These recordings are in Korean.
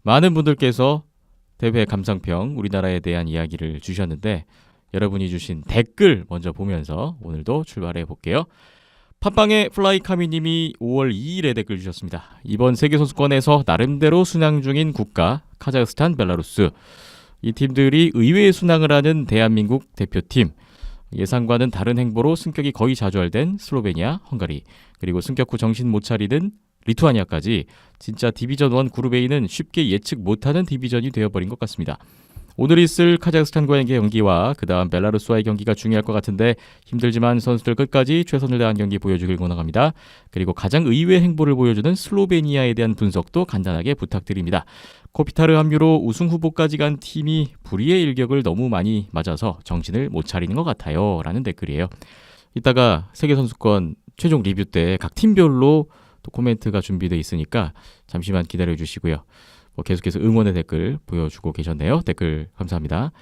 많은 분들께서 대회 감상평 우리나라에 대한 이야기를 주셨는데 여러분이 주신 댓글 먼저 보면서 오늘도 출발해 볼게요. 팟빵의 플라이카미님이 5월 2일에 댓글 주셨습니다. 이번 세계선수권에서 나름대로 순항 중인 국가 카자흐스탄, 벨라루스 이 팀들이 의외의 순항을 하는 대한민국 대표팀, 예상과는 다른 행보로 승격이 거의 좌절된 슬로베니아, 헝가리, 그리고 승격 후 정신 못 차리는 리투아니아까지 진짜 디비전 1 그룹 A는 쉽게 예측 못하는 디비전이 되어버린 것 같습니다. 오늘 있을 카자흐스탄과의 경기와 그 다음 벨라루스와의 경기가 중요할 것 같은데 힘들지만 선수들 끝까지 최선을 다한 경기 보여주길 권장합니다. 그리고 가장 의외의 행보를 보여주는 슬로베니아에 대한 분석도 간단하게 부탁드립니다. 코피타르 합류로 우승 후보까지 간 팀이 불의의 일격을 너무 많이 맞아서 정신을 못 차리는 것 같아요. 라는 댓글이에요. 이따가 세계선수권 최종 리뷰 때 각 팀별로 또 코멘트가 준비되어 있으니까 잠시만 기다려 주시고요. 계속해서 응원의 댓글 보여주고 계셨네요. 댓글 감사합니다.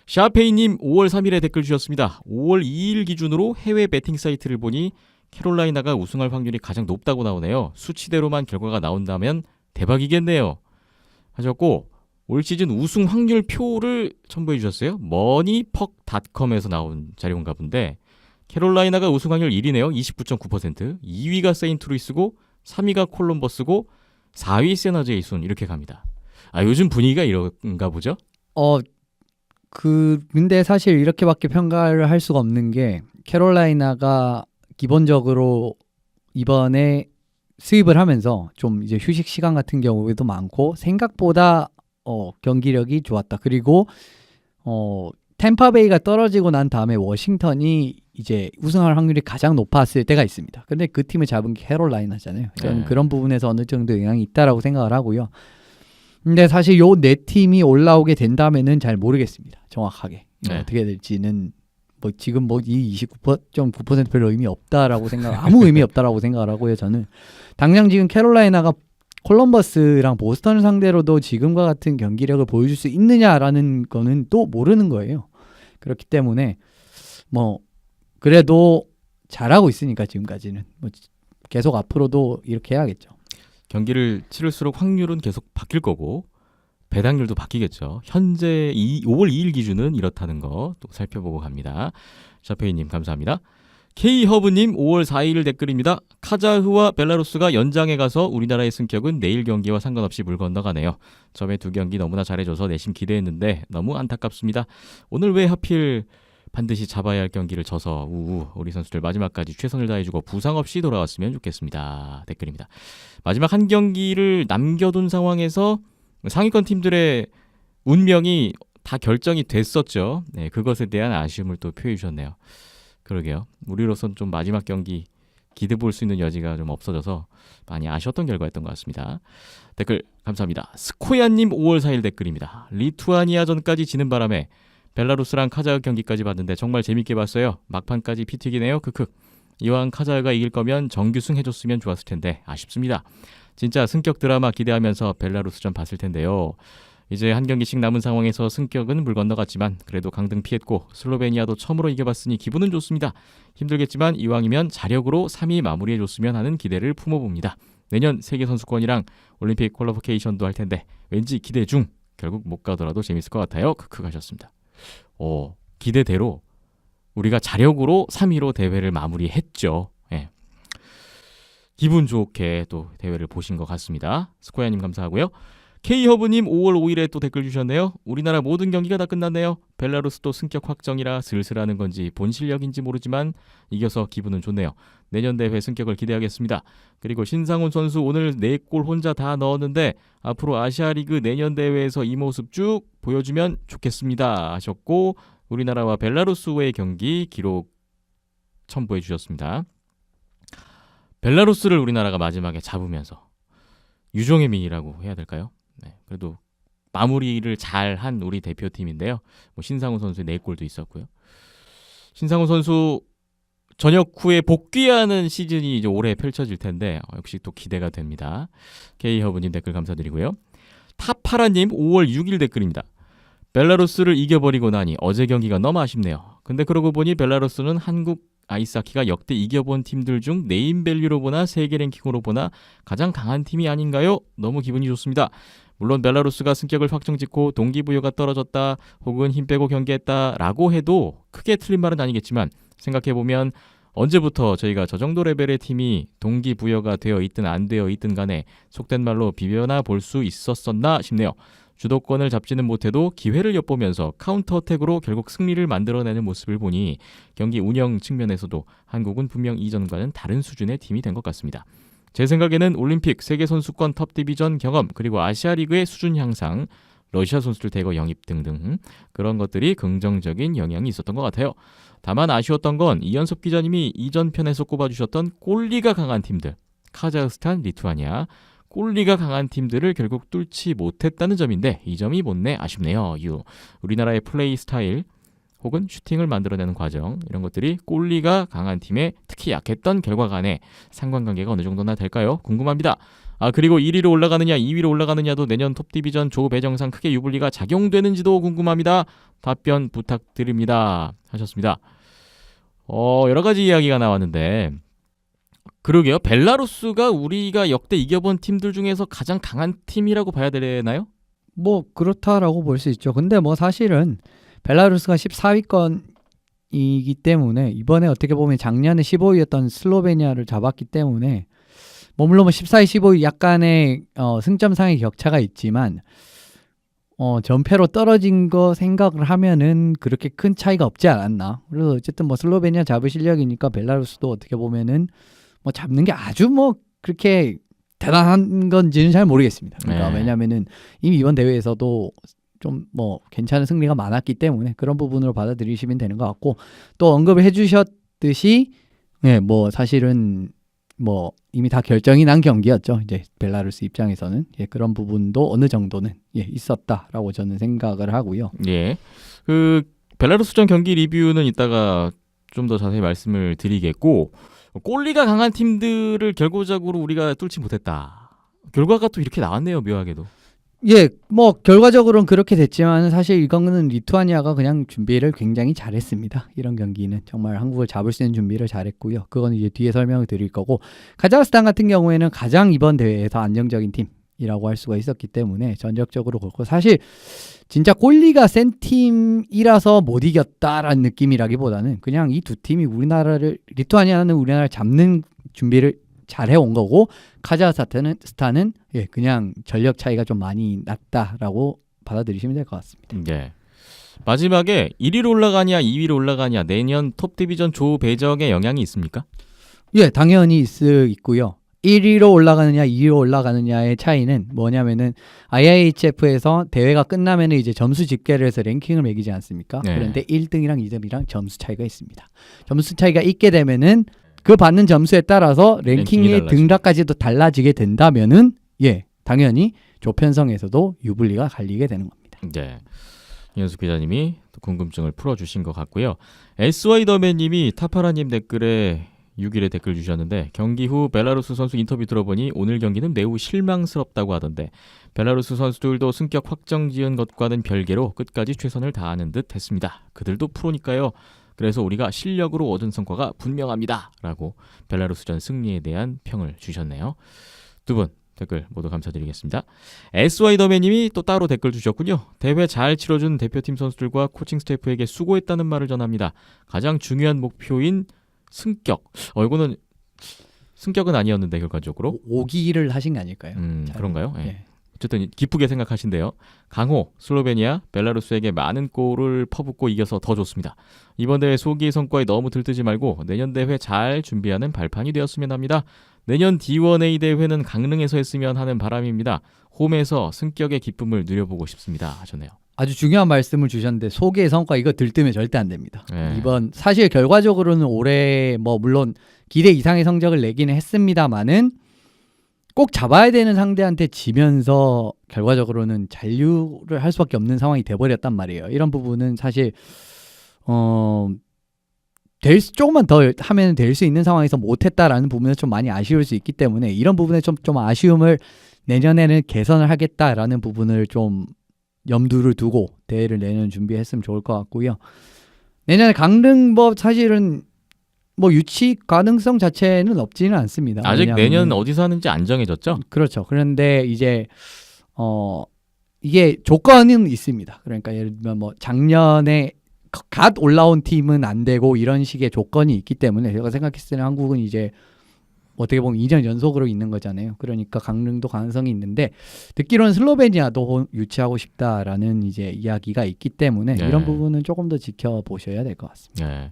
샤페이님 5월 3일에 댓글 주셨습니다. 5월 2일 기준으로 해외 베팅 사이트를 보니 캐롤라이나가 우승할 확률이 가장 높다고 나오네요. 수치대로만 결과가 나온다면 대박이겠네요. 하셨고 올 시즌 우승 확률 표를 첨부해 주셨어요. 머니퍽닷컴에서 나온 자료인가 본데 캐롤라이나가 우승 확률 1위네요. 29.9%. 2위가 세인트루이스고 3위가 콜럼버스고 4위 세나제이순 이렇게 갑니다. 요즘 분위기가 이런가 보죠? 근데 사실 이렇게밖에 평가를 할 수가 없는 게 캐롤라이나가 기본적으로 이번에 수입을 하면서 좀 이제 휴식 시간 같은 경우에도 많고 생각보다 경기력이 좋았다. 그리고 템파베이가 떨어지고 난 다음에 워싱턴이 이제 우승할 확률이 가장 높았을 때가 있습니다. 근데 그 팀을 잡은 게 캐롤라이나잖아요. 저는 그런 부분에서 어느 정도 영향이 있다라고 생각을 하고요. 근데 사실 요 네 팀이 올라오게 된다면은 잘 모르겠습니다. 정확하게 어떻게 될지는 지금 이 29.9% 별로 의미 없다라고 아무 의미 없다라고 생각을 하고요. 저는 당장 지금 캐롤라이나가 콜럼버스랑 보스턴을 상대로도 지금과 같은 경기력을 보여줄 수 있느냐라는 거는 또 모르는 거예요. 그렇기 때문에 그래도 잘하고 있으니까 지금까지는 계속 앞으로도 이렇게 해야겠죠. 경기를 치를수록 확률은 계속 바뀔 거고 배당률도 바뀌겠죠. 현재 5월 2일 기준은 이렇다는 거 또 살펴보고 갑니다. 샤페이님 감사합니다. K허브님 5월 4일 댓글입니다. 카자흐와 벨라루스가 연장에 가서 우리나라의 승격은 내일 경기와 상관없이 물 건너가네요. 처음에 두 경기 너무나 잘해줘서 내심 기대했는데 너무 안타깝습니다. 오늘 왜 하필 반드시 잡아야 할 경기를 져서 우리 선수들 마지막까지 최선을 다해주고 부상 없이 돌아왔으면 좋겠습니다. 댓글입니다. 마지막 한 경기를 남겨둔 상황에서 상위권 팀들의 운명이 다 결정이 됐었죠. 네, 그것에 대한 아쉬움을 또 표해 주셨네요. 그러게요. 우리로선 좀 마지막 경기 기대 볼 수 있는 여지가 좀 없어져서 많이 아쉬웠던 결과였던 것 같습니다. 댓글 감사합니다. 스코야님 5월 4일 댓글입니다. 리투아니아전까지 지는 바람에 벨라루스랑 카자흐 경기까지 봤는데 정말 재밌게 봤어요. 막판까지 피 튀기네요. 크크. 이왕 카자흐가 이길 거면 정규승 해줬으면 좋았을 텐데 아쉽습니다. 진짜 승격 드라마 기대하면서 벨라루스전 봤을 텐데요. 이제 한 경기씩 남은 상황에서 승격은 물 건너갔지만 그래도 강등 피했고 슬로베니아도 처음으로 이겨봤으니 기분은 좋습니다. 힘들겠지만 이왕이면 자력으로 3위 마무리해줬으면 하는 기대를 품어봅니다. 내년 세계선수권이랑 올림픽 퀄리피케이션도 할 텐데 왠지 기대 중. 결국 못 가더라도 재밌을 것 같아요. 크크 하셨습니다. 기대대로 우리가 자력으로 3위로 대회를 마무리했죠. 예. 기분 좋게 또 대회를 보신 것 같습니다. 스코야님 감사하고요. K허브님 5월 5일에 또 댓글 주셨네요. 우리나라 모든 경기가 다 끝났네요. 벨라루스도 승격 확정이라 슬슬하는 건지 본 실력인지 모르지만 이겨서 기분은 좋네요. 내년 대회 승격을 기대하겠습니다. 그리고 신상훈 선수 오늘 4골 혼자 다 넣었는데 앞으로 아시아리그 내년 대회에서 이 모습 쭉 보여주면 좋겠습니다 하셨고 우리나라와 벨라루스의 경기 기록 첨부해 주셨습니다. 벨라루스를 우리나라가 마지막에 잡으면서 유종의 미라고 해야 될까요? 네, 그래도 마무리를 잘한 우리 대표팀인데요. 신상훈 선수의 4골도 있었고요. 신상훈 선수 전역 후에 복귀하는 시즌이 이제 올해 펼쳐질 텐데 역시 또 기대가 됩니다. K허브님 댓글 감사드리고요. 타파라님 5월 6일 댓글입니다. 벨라루스를 이겨버리고 나니 어제 경기가 너무 아쉽네요. 근데 그러고 보니 벨라루스는 한국 아이스하키가 역대 이겨본 팀들 중 네임밸류로 보나 세계 랭킹으로 보나 가장 강한 팀이 아닌가요? 너무 기분이 좋습니다. 물론 벨라루스가 승격을 확정짓고 동기부여가 떨어졌다 혹은 힘 빼고 경기했다라고 해도 크게 틀린 말은 아니겠지만 생각해보면 언제부터 저희가 저 정도 레벨의 팀이 동기부여가 되어 있든 안 되어 있든 간에 속된 말로 비벼나 볼 수 있었었나 싶네요. 주도권을 잡지는 못해도 기회를 엿보면서 카운터어택으로 결국 승리를 만들어내는 모습을 보니 경기 운영 측면에서도 한국은 분명 이전과는 다른 수준의 팀이 된 것 같습니다. 제 생각에는 올림픽, 세계선수권 톱디비전 경험, 그리고 아시아리그의 수준 향상, 러시아 선수들 대거 영입 등등 그런 것들이 긍정적인 영향이 있었던 것 같아요. 다만 아쉬웠던 건 이연섭 기자님이 이전 편에서 꼽아주셨던 골리가 강한 팀들, 카자흐스탄, 리투아니아, 골리가 강한 팀들을 결국 뚫지 못했다는 점인데 이 점이 못내 아쉽네요. 우리나라의 플레이 스타일 혹은 슈팅을 만들어내는 과정 이런 것들이 골리가 강한 팀에 특히 약했던 결과 간에 상관관계가 어느 정도나 될까요? 궁금합니다. 그리고 1위로 올라가느냐 2위로 올라가느냐도 내년 톱디비전 조 배정상 크게 유불리가 작용되는지도 궁금합니다. 답변 부탁드립니다. 하셨습니다. 여러 가지 이야기가 나왔는데 그러게요. 벨라루스가 우리가 역대 이겨본 팀들 중에서 가장 강한 팀이라고 봐야 되나요? 뭐 그렇다라고 볼 수 있죠. 근데 뭐 사실은 벨라루스가 14위권이기 때문에 이번에 어떻게 보면 작년에 15위였던 슬로베니아를 잡았기 때문에 뭐 물론 뭐 14위, 15위 약간의 승점상의 격차가 있지만 전패로 떨어진 거 생각을 하면은 그렇게 큰 차이가 없지 않았나. 그래서 어쨌든 뭐 슬로베니아 잡을 실력이니까 벨라루스도 어떻게 보면은 뭐 잡는 게 아주 뭐 그렇게 대단한 건지는 잘 모르겠습니다. 그러니까 네. 왜냐면은 이미 이번 대회에서도 좀 뭐 괜찮은 승리가 많았기 때문에 그런 부분으로 받아들이시면 되는 것 같고 또 언급을 해주셨듯이 뭐 사실은 뭐 이미 다 결정이 난 경기였죠. 이제 벨라루스 입장에서는 그런 부분도 어느 정도는 있었다라고 저는 생각을 하고요. 예, 그 벨라루스전 경기 리뷰는 이따가 좀 더 자세히 말씀을 드리겠고 골리가 강한 팀들을 결과적으로 우리가 뚫지 못했다. 결과가 또 이렇게 나왔네요. 묘하게도. 뭐 결과적으로는 그렇게 됐지만 사실 이거는 리투아니아가 그냥 준비를 굉장히 잘했습니다. 이런 경기는 정말 한국을 잡을 수 있는 준비를 잘했고요. 그건 이제 뒤에 설명을 드릴 거고 카자흐스탄 같은 경우에는 가장 이번 대회에서 안정적인 팀이라고 할 수가 있었기 때문에 전적적으로 그렇고 사실 진짜 골리가 센 팀이라서 못 이겼다라는 느낌이라기보다는 그냥 이 두 팀이 리투아니아는 우리나라를 잡는 준비를 잘 해온 거고 카자흐스탄은 그냥 전력 차이가 좀 많이 났다라고 받아들이시면 될 것 같습니다. 네. 마지막에 1위로 올라가냐 2위로 올라가냐 내년 톱디비전 조 배정에 영향이 있습니까? 당연히 있고요. 1위로 올라가느냐 2위로 올라가느냐의 차이는 뭐냐면은 IIHF에서 대회가 끝나면은 이제 점수 집계를 해서 랭킹을 매기지 않습니까? 네. 그런데 1등이랑 2등이랑 점수 차이가 있습니다. 점수 차이가 있게 되면은 그 받는 점수에 따라서 랭킹의 등락까지도 달라지게 된다면은 당연히 조편성에서도 유불리가 갈리게 되는 겁니다. 네. 이현숙 기자님이 또 궁금증을 풀어주신 것 같고요. SY더맨님이 타파라님 댓글에 6일에 댓글 주셨는데 경기 후 벨라루스 선수 인터뷰 들어보니 오늘 경기는 매우 실망스럽다고 하던데 벨라루스 선수들도 승격 확정 지은 것과는 별개로 끝까지 최선을 다하는 듯 했습니다. 그들도 프로니까요. 그래서 우리가 실력으로 얻은 성과가 분명합니다. 라고 벨라루스전 승리에 대한 평을 주셨네요. 두 분 댓글 모두 감사드리겠습니다. SY더맨님이 또 따로 댓글 주셨군요. 대회 잘 치러준 대표팀 선수들과 코칭 스태프에게 수고했다는 말을 전합니다. 가장 중요한 목표인 승격. 이거는 승격은 아니었는데 결과적으로 5기를 하신 게 아닐까요? 그런가요? 어쨌든 기쁘게 생각하신대요. 강호, 슬로베니아, 벨라루스에게 많은 골을 퍼붓고 이겨서 더 좋습니다. 이번 대회 소기의 성과에 너무 들뜨지 말고 내년 대회 잘 준비하는 발판이 되었으면 합니다. 내년 D1A 대회는 강릉에서 했으면 하는 바람입니다. 홈에서 승격의 기쁨을 누려보고 싶습니다. 하셨네요. 아주 중요한 말씀을 주셨는데 소개의 성과 이거 들뜨면 절대 안 됩니다. 네. 이번 사실 결과적으로는 올해 뭐 물론 기대 이상의 성적을 내기는 했습니다만은 꼭 잡아야 되는 상대한테 지면서 결과적으로는 잔류를 할 수밖에 없는 상황이 돼버렸단 말이에요. 이런 부분은 사실 조금만 더 하면 될 수 있는 상황에서 못했다라는 부분은 좀 많이 아쉬울 수 있기 때문에 이런 부분에 좀 아쉬움을 내년에는 개선을 하겠다라는 부분을 좀 염두를 두고 대회를 내년 준비했으면 좋을 것 같고요. 내년에 강릉 사실은 뭐 유치 가능성 자체는 없지는 않습니다. 아직 내년 어디서 하는지 안 정해졌죠? 그렇죠. 그런데 이제 이게 조건은 있습니다. 그러니까 예를 들면 뭐 작년에 갓 올라온 팀은 안 되고 이런 식의 조건이 있기 때문에 제가 생각했을 때는 한국은 이제 어떻게 보면 2년 연속으로 있는 거잖아요. 그러니까 강릉도 가능성이 있는데 듣기로는 슬로베니아도 유치하고 싶다라는 이제 이야기가 있기 때문에 네. 이런 부분은 조금 더 지켜보셔야 될 것 같습니다. 예.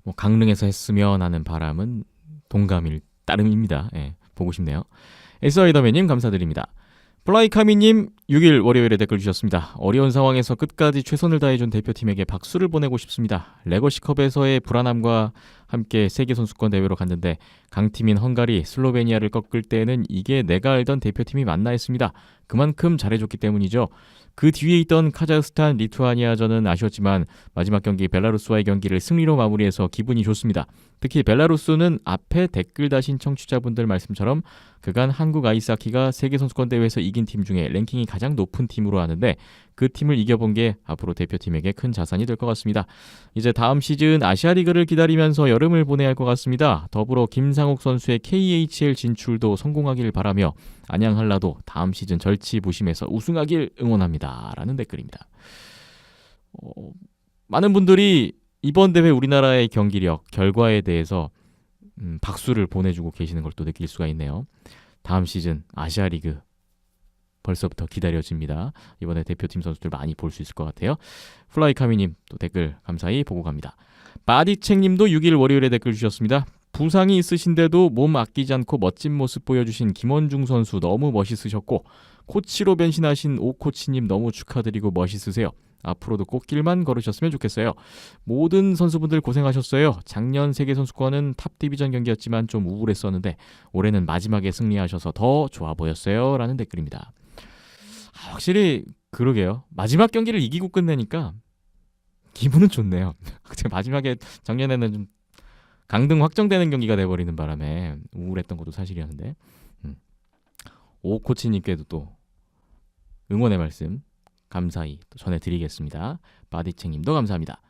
뭐 강릉에서 했으면 하는 바람은 동감일 따름입니다. 예. 보고 싶네요. 에스와이더맨님 감사드립니다. 플라이카미님 6일 월요일에 댓글 주셨습니다. 어려운 상황에서 끝까지 최선을 다해준 대표팀에게 박수를 보내고 싶습니다. 레거시컵에서의 불안함과 함께 세계선수권 대회로 갔는데 강팀인 헝가리, 슬로베니아를 꺾을 때에는 이게 내가 알던 대표팀이 맞나 했습니다. 그만큼 잘해줬기 때문이죠. 그 뒤에 있던 카자흐스탄, 리투아니아전은 아쉬웠지만 마지막 경기 벨라루스와의 경기를 승리로 마무리해서 기분이 좋습니다. 특히 벨라루스는 앞에 댓글 다신 청취자분들 말씀처럼 그간 한국 아이스하키가 세계선수권대회에서 이긴 팀 중에 랭킹이 가장 높은 팀으로 아는데 그 팀을 이겨본 게 앞으로 대표팀에게 큰 자산이 될 것 같습니다. 이제 다음 시즌 아시아리그를 기다리면서 여름을 보내야 할 것 같습니다. 더불어 김상욱 선수의 KHL 진출도 성공하길 바라며 안양 한라도 다음 시즌 절치부심에서 우승하길 응원합니다. 라는 댓글입니다. 많은 분들이 이번 대회 우리나라의 경기력, 결과에 대해서 박수를 보내주고 계시는 걸 또 느낄 수가 있네요. 다음 시즌 아시아리그 벌써부터 기다려집니다. 이번에 대표팀 선수들 많이 볼 수 있을 것 같아요. 플라이카미님 또 댓글 감사히 보고 갑니다. 바디책님도 6일 월요일에 댓글 주셨습니다. 부상이 있으신데도 몸 아끼지 않고 멋진 모습 보여주신 김원중 선수 너무 멋있으셨고 코치로 변신하신 오 코치님 너무 축하드리고 멋있으세요. 앞으로도 꽃길만 걸으셨으면 좋겠어요. 모든 선수분들 고생하셨어요. 작년 세계선수권은 탑디비전 경기였지만 좀 우울했었는데 올해는 마지막에 승리하셔서 더 좋아 보였어요. 라는 댓글입니다. 확실히 그러게요. 마지막 경기를 이기고 끝내니까 기분은 좋네요. 마지막에 작년에는 좀 강등 확정되는 경기가 돼버리는 바람에 우울했던 것도 사실이었는데 오 코치님께도 또 응원의 말씀 감사히 또 전해드리겠습니다. 바디책님도 감사합니다.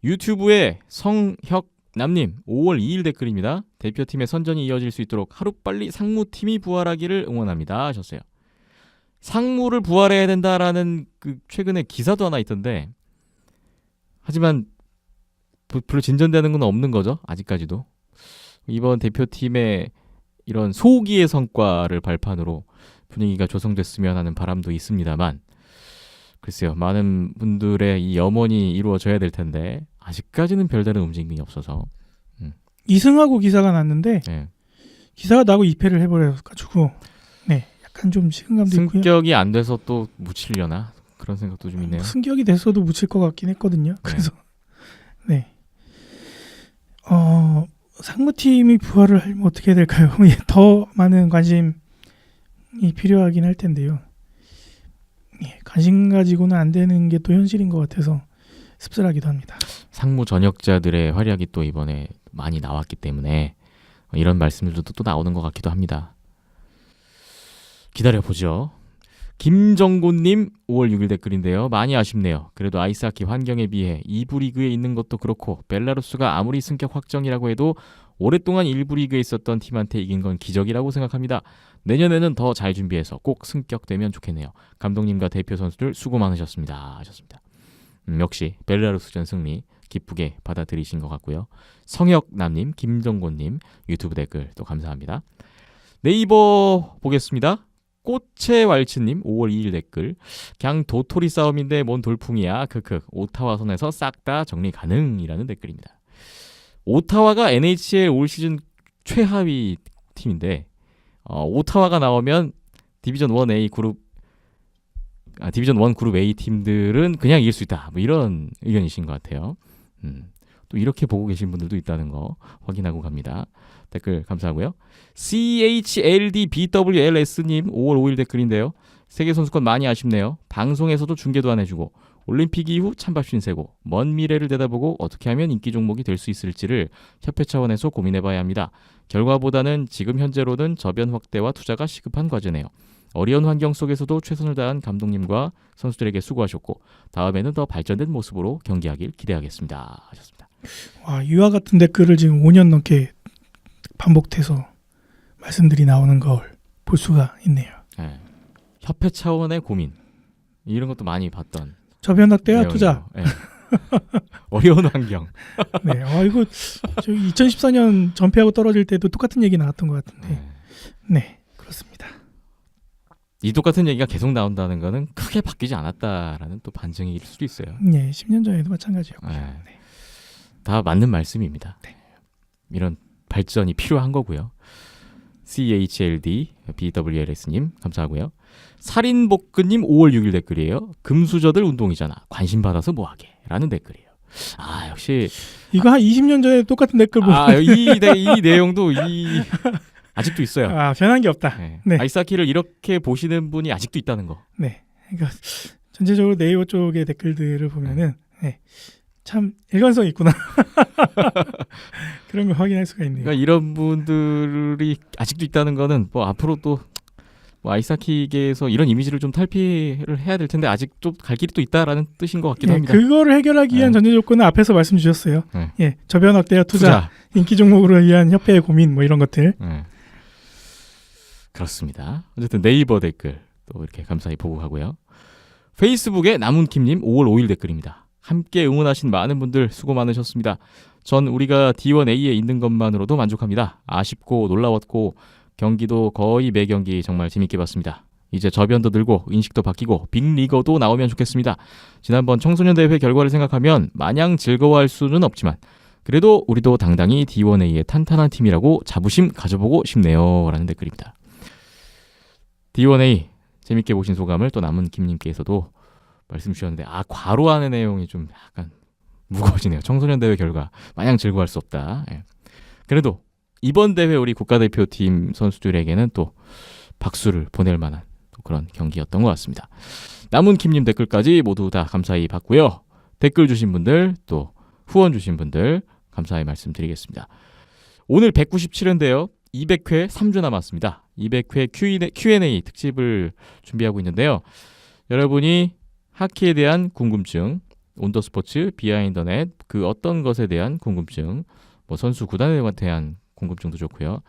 유튜브에 성혁남님 5월 2일 댓글입니다. 대표팀의 선전이 이어질 수 있도록 하루빨리 상무팀이 부활하기를 응원합니다 하셨어요. 상무를 부활해야 된다라는 그 최근에 기사도 하나 있던데 하지만 별로 진전되는 건 없는 거죠. 아직까지도. 이번 대표팀의 이런 소기의 성과를 발판으로 분위기가 조성됐으면 하는 바람도 있습니다만 글쎄요. 많은 분들의 이 염원이 이루어져야 될 텐데 아직까지는 별다른 움직임이 없어서 2승하고 기사가 났는데 네. 기사가 나고 2패를 해버려가지고 네 약간 좀 시큰감도 있고요. 승격이 안 돼서 또 묻히려나 그런 생각도 좀 있네요. 승격이 됐어도 묻힐 것 같긴 했거든요. 그래서 네. 상무팀이 부활을 하면 어떻게 해야 될까요? 더 많은 관심이 필요하긴 할 텐데요. 예, 관심 가지고는 안 되는 게 또 현실인 것 같아서 씁쓸하기도 합니다. 상무 전역자들의 활약이 또 이번에 많이 나왔기 때문에 이런 말씀들도 또 나오는 것 같기도 합니다. 기다려보죠. 김정곤님 5월 6일 댓글인데요. 많이 아쉽네요. 그래도 아이스하키 환경에 비해 2부 리그에 있는 것도 그렇고 벨라루스가 아무리 승격 확정이라고 해도 오랫동안 1부 리그에 있었던 팀한테 이긴 건 기적이라고 생각합니다. 내년에는 더 잘 준비해서 꼭 승격되면 좋겠네요. 감독님과 대표 선수들 수고 많으셨습니다 하셨습니다. 역시 벨라루스전 승리 기쁘게 받아들이신 것 같고요. 성혁남님, 김정곤님 유튜브 댓글 또 감사합니다. 네이버 보겠습니다. 꽃의 왈츠님 5월 2일 댓글 그냥 도토리 싸움인데 뭔 돌풍이야 크크 오타와 선에서 싹 다 정리 가능이라는 댓글입니다. 오타와가 NHL 올 시즌 최하위 팀인데 오타와가 나오면 디비전 1A 그룹 디비전 1 그룹 A 팀들은 그냥 이길 수 있다. 뭐 이런 의견이신 것 같아요. 또 이렇게 보고 계신 분들도 있다는 거 확인하고 갑니다. 댓글 감사하고요. CHLDBWLS님 5월 5일 댓글인데요. 세계선수권 많이 아쉽네요. 방송에서도 중계도 안 해주고 올림픽 이후 찬밥 신세고 먼 미래를 내다보고 어떻게 하면 인기 종목이 될 수 있을지를 협회 차원에서 고민해봐야 합니다. 결과보다는 지금 현재로는 저변 확대와 투자가 시급한 과제네요. 어려운 환경 속에서도 최선을 다한 감독님과 선수들에게 수고하셨고 다음에는 더 발전된 모습으로 경기하길 기대하겠습니다 하셨습니다. 와, 이와 같은 댓글을 지금 5년 넘게 반복돼서 말씀들이 나오는 걸 볼 수가 있네요. 네. 협회 차원의 고민 이런 것도 많이 봤던 저변학대와 내용이고. 투자. 예. 어려운 환경. 네. 이거 저기 2014년 전폐하고 떨어질 때도 똑같은 얘기 나왔던 것 같은데. 예. 네. 그렇습니다. 이 똑같은 얘기가 계속 나온다는 거는 크게 바뀌지 않았다라는 또 반증일 수도 있어요. 네. 10년 전에도 마찬가지였고요. 예. 네. 다 맞는 말씀입니다. 네. 이런 발전이 필요한 거고요. CHLD BWLS님 감사하고요. 살인복근님 5월 6일 댓글이에요. 금수저들 운동이잖아. 관심 받아서 뭐하게 라는 댓글이에요. 아 역시 이거 한 20년 전에 똑같은 댓글 보면 이 내용도 아직도 있어요. 변한 게 없다. 네. 네. 아이스하키를 이렇게 보시는 분이 아직도 있다는 거. 네. 그러니까 전체적으로 네이버 쪽의 댓글들을 보면은 네. 참 일관성 있구나. 그런 걸 확인할 수가 있네요. 그러니까 이런 분들이 아직도 있다는 거는 뭐 앞으로 또 뭐 아이스하키계에서 이런 이미지를 좀 탈피를 해야 될 텐데 아직 좀 갈 길이 또 있다라는 뜻인 것 같기도 네, 합니다. 그거를 해결하기 위한 네. 전제 조건은 앞에서 말씀 주셨어요. 네. 예, 저변 확대와 투자, 인기 종목으로 위한 협회의 고민 뭐 이런 것들. 네. 그렇습니다. 어쨌든 네이버 댓글 또 이렇게 감사히 보고 가고요. 페이스북에 남은킴님 5월 5일 댓글입니다. 함께 응원하신 많은 분들 수고 많으셨습니다. 전 우리가 D1A에 있는 것만으로도 만족합니다. 아쉽고 놀라웠고 경기도 거의 매 경기 정말 재밌게 봤습니다. 이제 저변도 늘고 인식도 바뀌고 빅리거도 나오면 좋겠습니다. 지난번 청소년 대회 결과를 생각하면 마냥 즐거워할 수는 없지만 그래도 우리도 당당히 D1A의 탄탄한 팀이라고 자부심 가져보고 싶네요. 라는 댓글입니다. D1A 재밌게 보신 소감을 또 남은 김님께서도 말씀 주셨는데 과로하는 내용이 좀 약간 무거워지네요. 청소년 대회 결과 마냥 즐거워할 수 없다. 예. 그래도 이번 대회 우리 국가대표팀 선수들에게는 또 박수를 보낼 만한 또 그런 경기였던 것 같습니다. 남은 김님 댓글까지 모두 다 감사히 받고요. 댓글 주신 분들 또 후원 주신 분들 감사히 말씀드리겠습니다. 오늘 197회인데요. 200회 3주 남았습니다. 200회 Q&A 특집을 준비하고 있는데요. 여러분이 하키에 대한 궁금증, 온더스포츠, 비하인더넷 그 어떤 것에 대한 궁금증, 뭐 선수 구단에 대한 궁금증도 좋고요.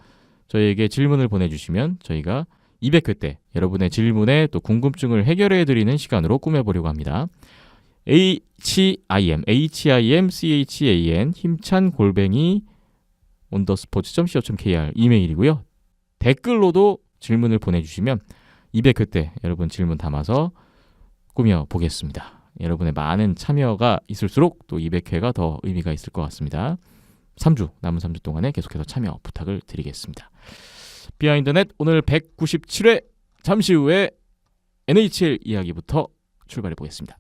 저희에게 질문을 보내주시면 저희가 200회 때 여러분의 질문에 또 궁금증을 해결해드리는 시간으로 꾸며보려고 합니다. HIMCHAN 힘찬 골뱅이 온더스포츠.co.kr 이메일이고요. 댓글로도 질문을 보내주시면 200회 때 여러분 질문 담아서 꾸며보겠습니다. 여러분의 많은 참여가 있을수록 또 200회가 더 의미가 있을 것 같습니다. 남은 3주 동안에 계속해서 참여 부탁을 드리겠습니다. 비하인드넷 오늘 197회 잠시 후에 NHL 이야기부터 출발해 보겠습니다.